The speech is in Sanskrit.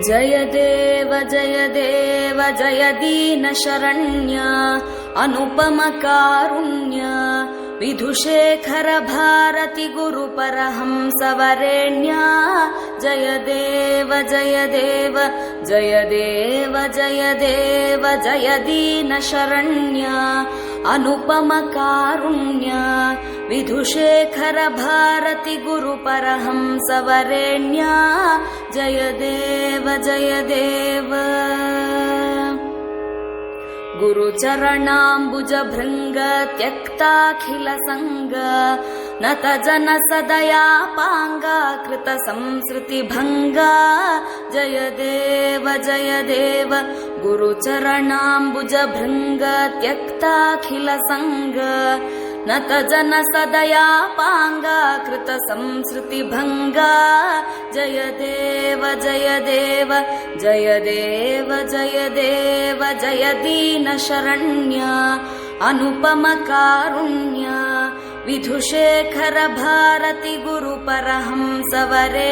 जय देव जय देव जय दीन शरण्य अनुपम कारुण्य विधुशेखर भारती गुरु परहंस वरेण्य जय देव जय देव जय देव जय देव जय दीन शरण्य अनुपम कारुण्य विधुशेखर भारती गुरु परहंस वरेण्य जय देव जय देव गुरुचरणाम्बुज भृंग त्यक्ताखिल संग नत जन सदया पांगा कृत संस्कृति भंगा जय देव गुरुचरणाम्बुज भृंग त्यक्ताखिल संग नत जन सदया पांगा कृत संस्कृति भंगा जय देव जय देव जय देव जय देव जय दीन शरण्य अनुपम कारुण्य विधुशेखर भारती गुरु परहंस वरे